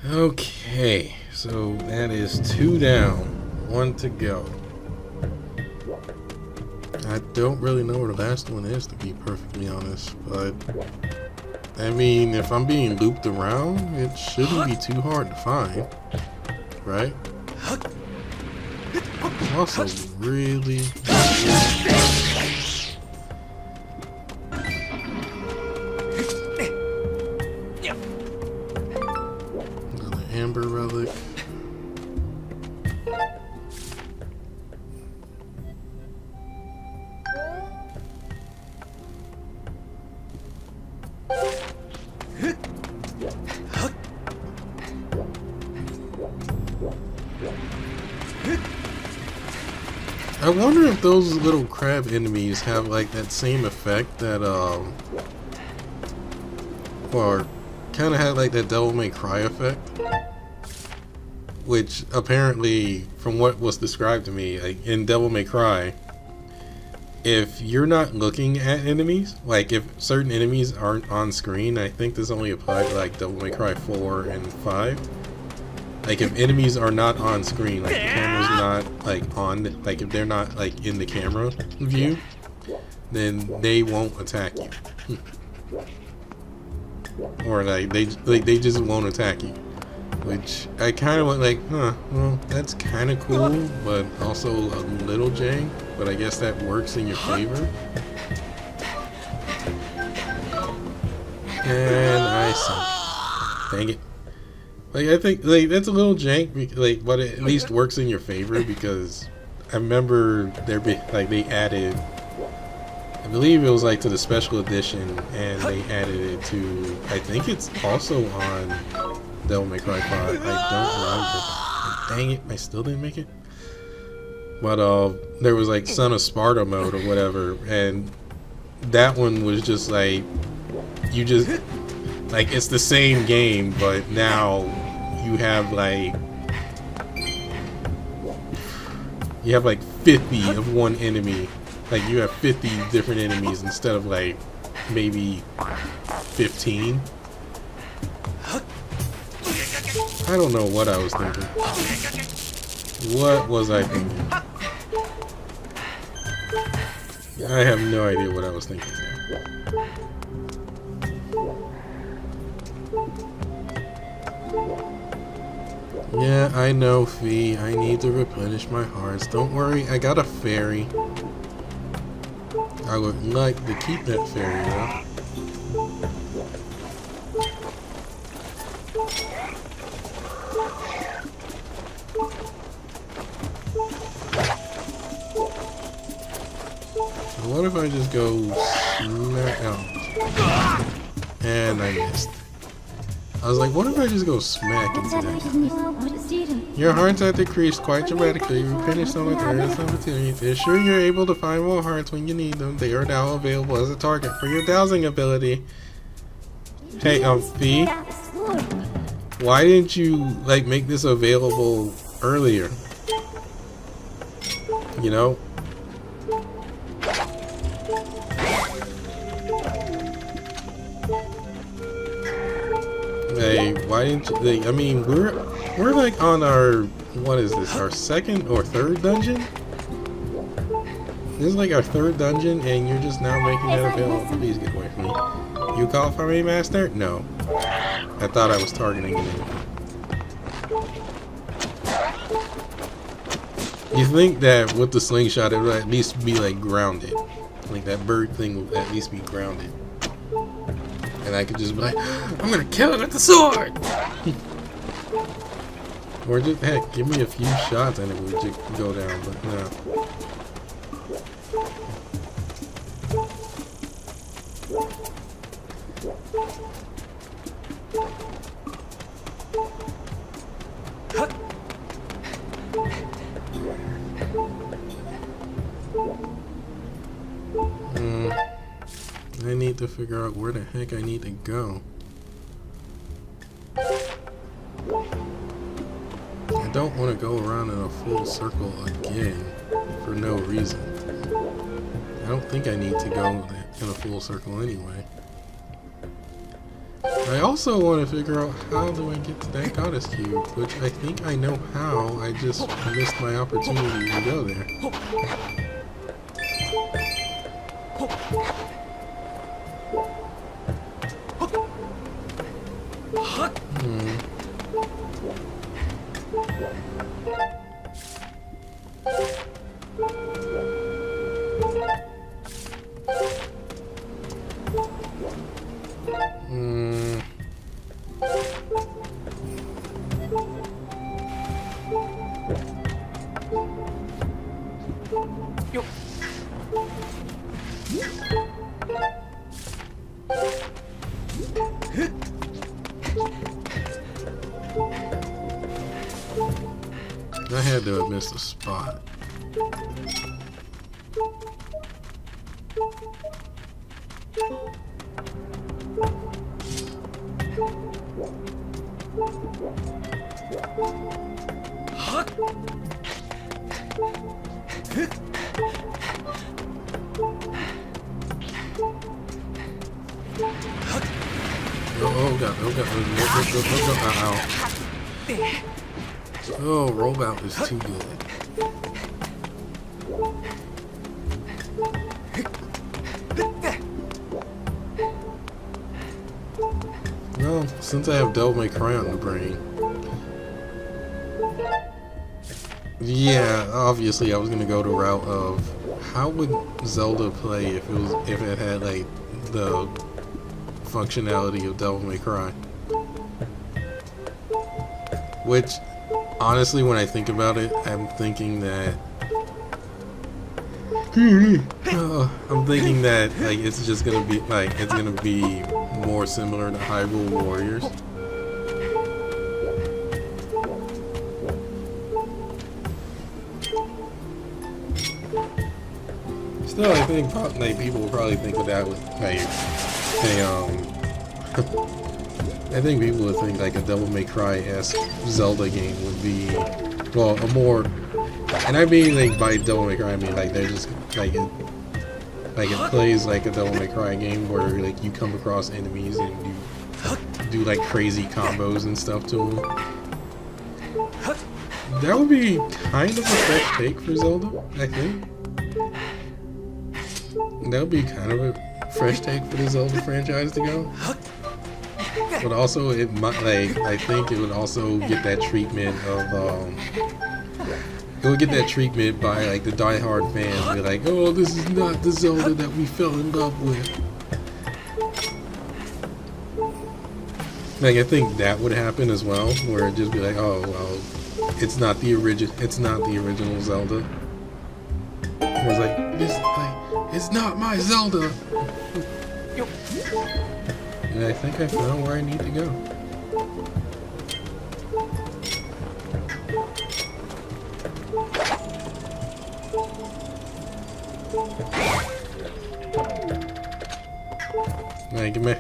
Okay, so that is 2 down, 1 to go. I don't really know where the last one is, to be perfectly honest, but I mean, if I'm being looped around, it shouldn't be too hard to find, right? Also, really. Another amber relic. I wonder if those little crab enemies have like that same effect that or kind of had like that Devil May Cry effect, which apparently from what was described to me, like in Devil May Cry, if you're not looking at enemies, like if certain enemies aren't on screen, I think this only applied to like Devil May Cry 4 and 5. Like if enemies are not on screen, like the camera's not like on, like if they're not like in the camera view, then they won't attack you. Or like they just won't attack you. Which I kind of went like, huh, well that's kind of cool, but also a little jank. But I guess that works in your favor. And I suck. Dang it. Like I think like that's a little jank, like, but it at least works in your favor because I remember they added, I believe it was like to the special edition, and they added it to, I think it's also on Devil May Cry 5. I don't remember. Dang it, I still didn't make it. But there was like Son of Sparta mode or whatever, and that one was just like you just. Like, it's the same game, but now you have like 50 of one enemy. Like, you have 50 different enemies instead of like maybe 15. I don't know what I was thinking. What was I thinking? I have no idea what I was thinking. Yeah, I know, Fee. I need to replenish my hearts. Don't worry, I got a fairy. I would like to keep that fairy, though. So what if I just go smack out? And I missed. I was like, what if I just go smack into that? Your hearts have decreased quite dramatically. You finished on the earliest opportunity. To ensure you're able to find more hearts when you need them, they are now available as a target for your dowsing ability. Hey, Fee, why didn't you like make this available earlier? You know? Hey, why didn't you? Like, I mean, we're like on our, what is this? Our second or third dungeon? This is like our third dungeon, and you're just now making that available. Please get away from me. You call for me, Master? No. I thought I was targeting you. You think that with the slingshot, it would at least be like grounded, like that bird thing would at least be grounded. And I could just be like, I'm gonna kill it with the sword! Or just, heck, give me a few shots and it would just go down, but no. I need to figure out where the heck I need to go. I don't want to go around in a full circle again for no reason. I don't think I need to go in a full circle anyway. I also want to figure out how do I get to that goddess cube, which I think I know how, I just missed my opportunity to go there. I had to have missed a spot. Oh god, oh god, ow. Oh, rollout is too good. Well, since I have Devil May Cry on the brain. Yeah, obviously I was gonna go the route of how would Zelda play if it had like the functionality of Devil May Cry. Which honestly, when I think about it, I'm thinking that like it's just gonna be like it's gonna be more similar to Hyrule Warriors. Still, I think like people will probably think of that with like I think people would think like a Devil May Cry-esque Zelda game would be, well, a more, and I mean like by Devil May Cry, I mean like they're just like it plays like a Devil May Cry game where like you come across enemies and you do like crazy combos and stuff to them. That would be kind of a fresh take for Zelda, I think. That would be kind of a fresh take for the Zelda franchise to go. But also, it might like I think it would also get that treatment of it would get that treatment by like the diehard fans. Be like, oh, this is not the Zelda that we fell in love with. Like I think that would happen as well, where it'd just be like, oh well, it's not the original Zelda. It was like this, like it's not my Zelda. And I think I found where I need to go. Hey, give me.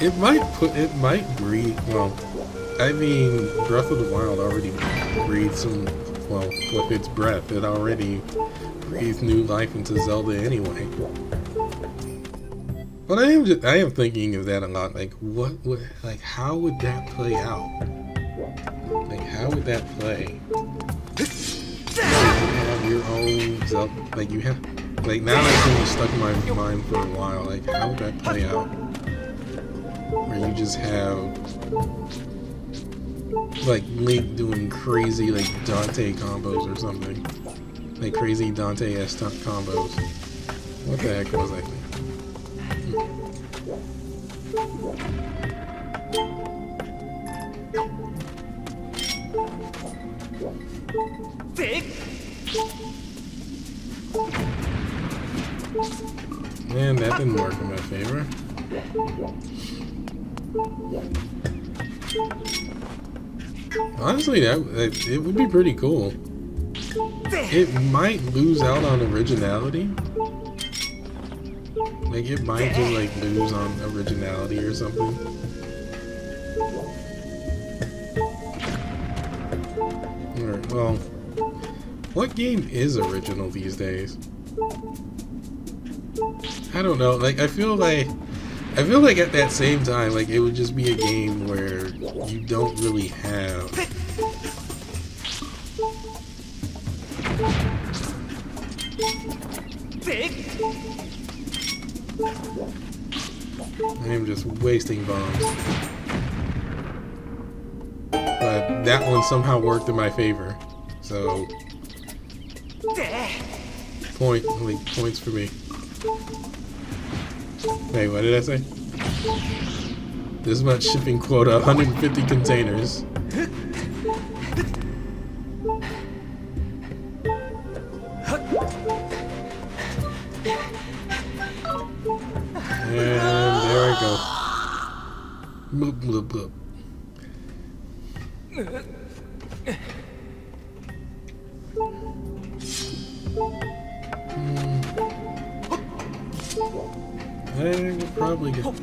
It might breathe, well, I mean, Breath of the Wild already breathed some, well, with its breath, it already breathed new life into Zelda anyway. But I am thinking of that a lot, like, like, how would that play out? Like, how would that play? You have your own Zelda, like, you have, like, now that's been stuck in my mind for a while, like, how would that play out? Where you just have like Link doing crazy like Dante combos or something, like crazy Dante-esque combos. What the heck was I thinking? Man, that didn't work in my favor. Honestly, it would be pretty cool. It might lose out on originality. Like it might just like lose on originality or something. Or, well, What game is original these days? I don't know. Like, I feel like at that same time, like, it would just be a game where you don't really have I am just wasting bombs. But that one somehow worked in my favor. So points for me. Wait, what did I say? This much shipping quota, 150 containers. And there I go. Bloop, bloop, bloop. I would probably get. Well,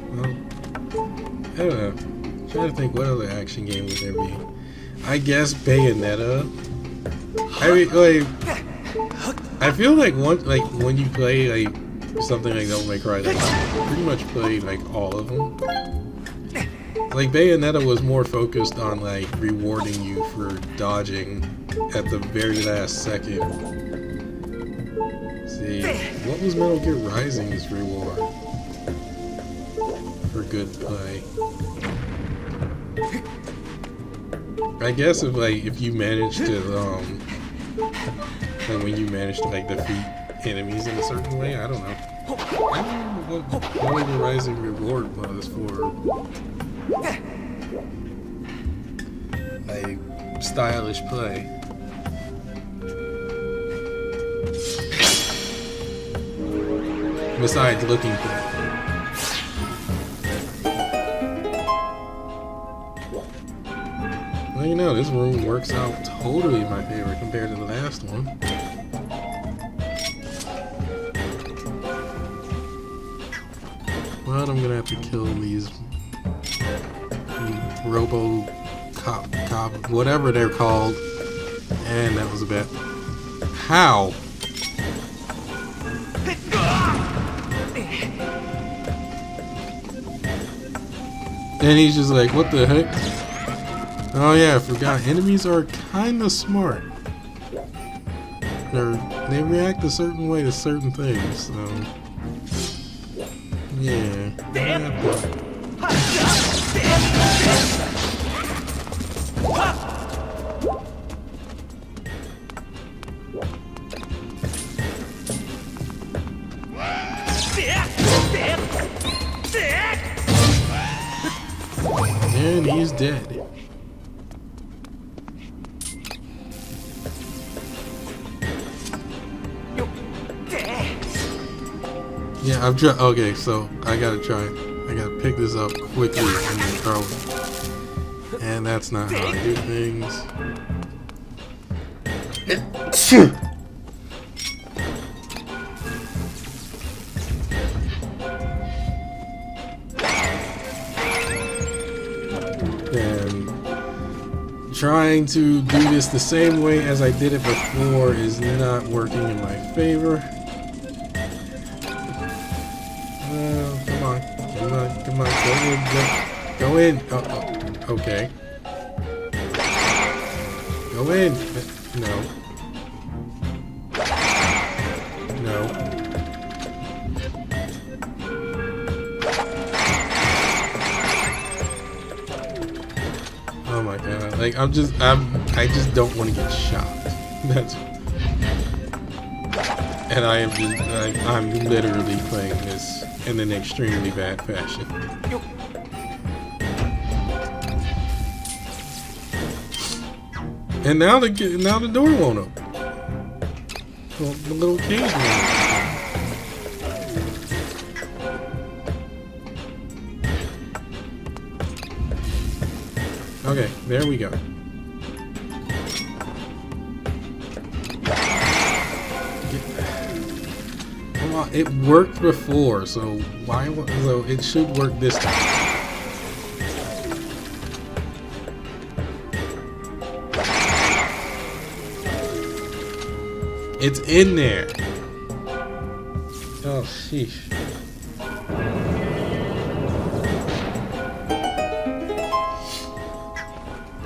I don't know. I'm trying to think what other action game would there be. I guess Bayonetta. I mean, like, I feel like when you play like something like Devil May Cry, like, you pretty much play like all of them. Like Bayonetta was more focused on like rewarding you for dodging at the very last second. Let's see, what was Metal Gear Rising's reward for good play? I guess if you manage to like when you manage to like defeat enemies in a certain way, I don't know. I don't know what Metal Gear Rising reward was for like stylish play. Besides looking cool. Well, you know, this room works out totally in my favor compared to the last one. Well, I'm gonna have to kill these Robo Cop, whatever they're called. And that was a bit. How? And he's just like, what the heck? Oh yeah, I forgot. Enemies are kinda smart. They react a certain way to certain things, so yeah. And he's dead. Yeah, I'm trying. Okay, so I gotta try. I gotta pick this up quickly and then throw it. And that's not how I do things. And trying to do this the same way as I did it before is not working in my favor. Come on, go in. Oh, okay. Go in. No. No. Oh my god! Like I just don't want to get shot. That's. And I'm literally playing this in an extremely bad fashion. And now the door won't open. Well, the little cage won't open. Okay, there we go. It worked before, so why? So it should work this time. It's in there. Oh, sheesh.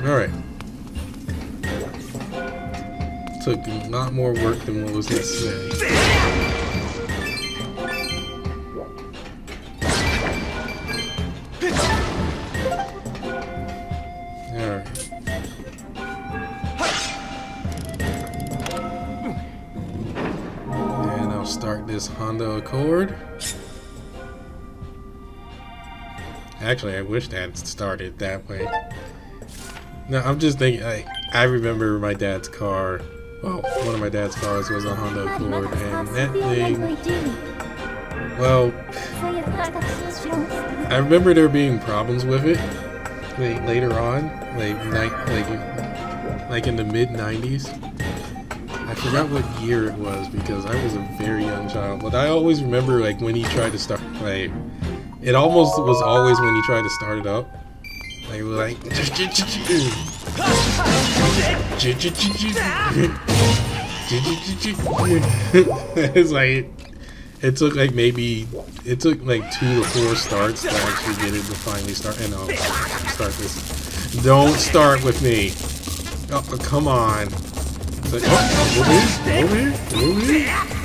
Alright. Took a lot more work than what was necessary. Alright. And I'll start this Honda Accord. Actually, I wish that started that way. No, I'm just thinking, I remember my dad's car. Well, one of my dad's cars was a Honda Accord, and that thing, well, I remember there being problems with it later on, like in the mid-90s. I forgot what year it was because I was a very young child, but I always remember like when he tried to start, like, it almost was always when he tried to start it up. Like, it's like, it took like maybe, it took like 2 to 4 starts to actually get it to finally start. And I'll start this. Don't start with me. Oh, come on. It's like, oh, over here.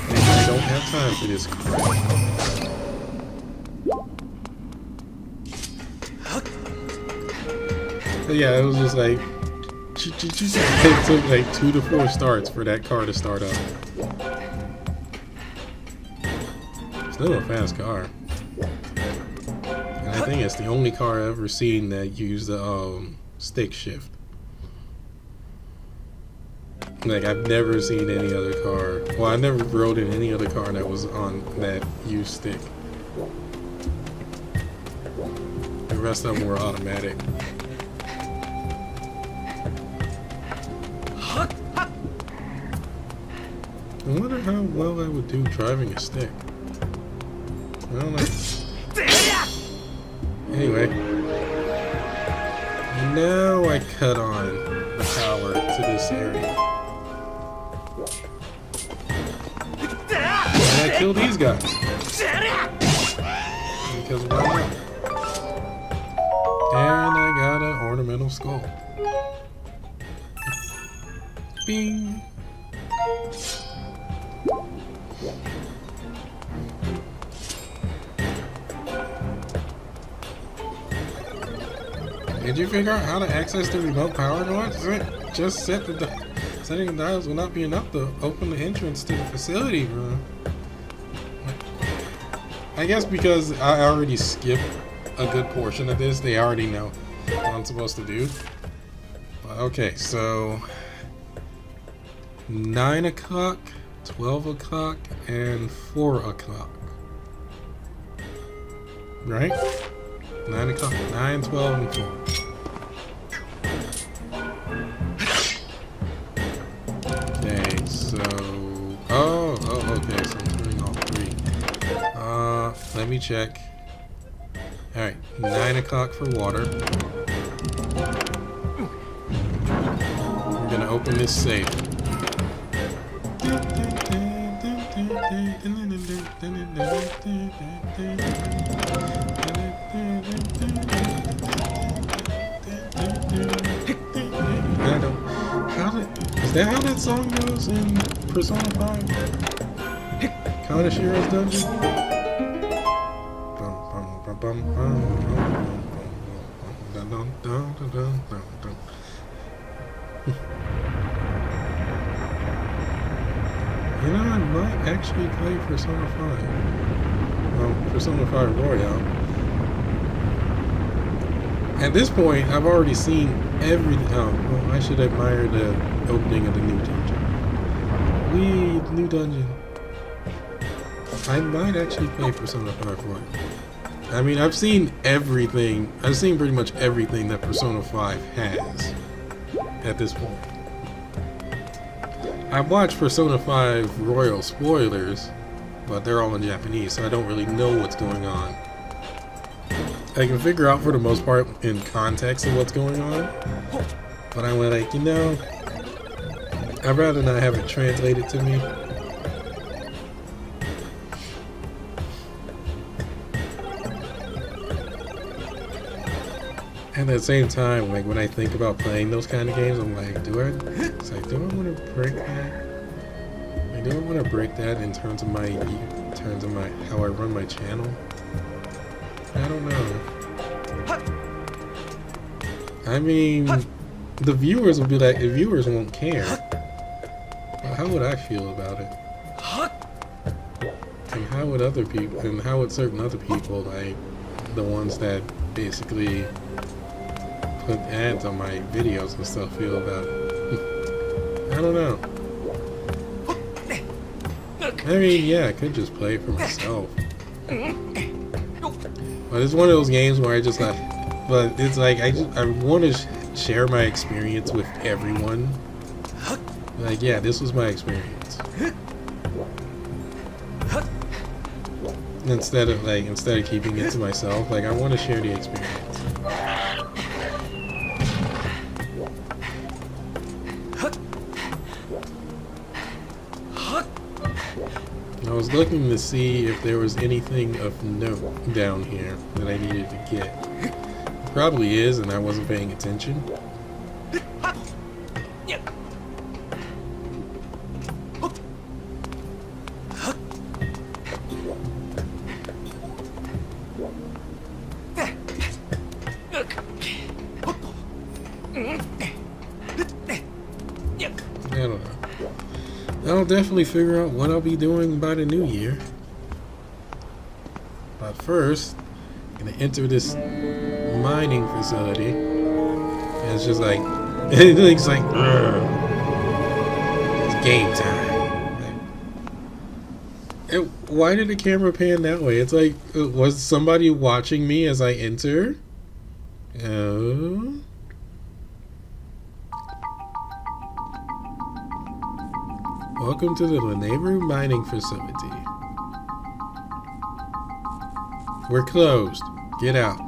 And I don't have time for this crap. But yeah, it was just like, it took like 2 to 4 starts for that car to start up. Still a fast car. And I think it's the only car I've ever seen that used the stick shift. Like, I've never seen any other car. Well, I never rode in any other car that was on that used stick. The rest of them were automatic. I wonder how well I would do driving a stick. I don't know. Anyway. Now I cut on the power to this area. And I kill these guys. Because why not? And I got an ornamental skull. Bing! Did you figure out how to access the remote power doors? Just setting the dials will not be enough to open the entrance to the facility room. I guess because I already skipped a good portion of this, they already know what I'm supposed to do. But okay, so 9 o'clock, 12 o'clock, and 4 o'clock. Right? 9 o'clock, 9, 12, and 4. Okay, so... Oh, okay, so I'm doing all 3. Let me check. Alright, 9 o'clock for water. We're gonna open this safe. Is that how that song goes in Persona 5? Kanashiro's dungeon? You know, I might actually play Persona 5. Well, Persona 5 Royale. At this point, I've already seen everything. Oh, well, I should admire the opening of the new dungeon. Whee, the new dungeon. I might actually play Persona 5 Royale. I mean, I've seen everything. I've seen pretty much everything that Persona 5 has at this point. I've watched Persona 5 Royal spoilers, but they're all in Japanese, so I don't really know what's going on. I can figure out for the most part in context of what's going on, but I went like, you know, I'd rather not have it translated to me at the same time, like when I think about playing those kind of games, I'm like, do I want to break that? Like, do I want to break that in terms of my how I run my channel? I don't know. I mean, the viewers will be like, the viewers won't care. Well, how would I feel about it? And how would other people, and how would certain other people, like the ones that basically put ads on my videos and stuff, feel about it? I don't know. I mean, yeah, I could just play it for myself. But it's one of those games where I just like, but it's like I want to share my experience with everyone. Like, yeah, this was my experience. Instead of keeping it to myself, like I want to share the experience. I was looking to see if there was anything of note down here that I needed to get. Probably is, and I wasn't paying attention. I don't know. I'll definitely figure out what I'll be doing by the new year. But first, I'm gonna enter this mining facility. And it's just like, it looks like, it's game time. Like, why did the camera pan that way? It's like, was somebody watching me as I enter? Oh. Welcome to the Nehru mining facility. We're closed. Get out.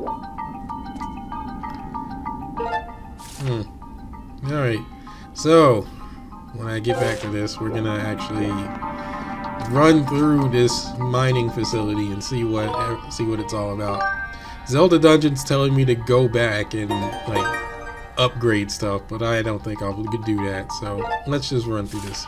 Alright. So, when I get back to this, we're gonna actually run through this mining facility and see what it's all about. Zelda Dungeon's telling me to go back and like upgrade stuff, but I don't think I'll do that. So let's just run through this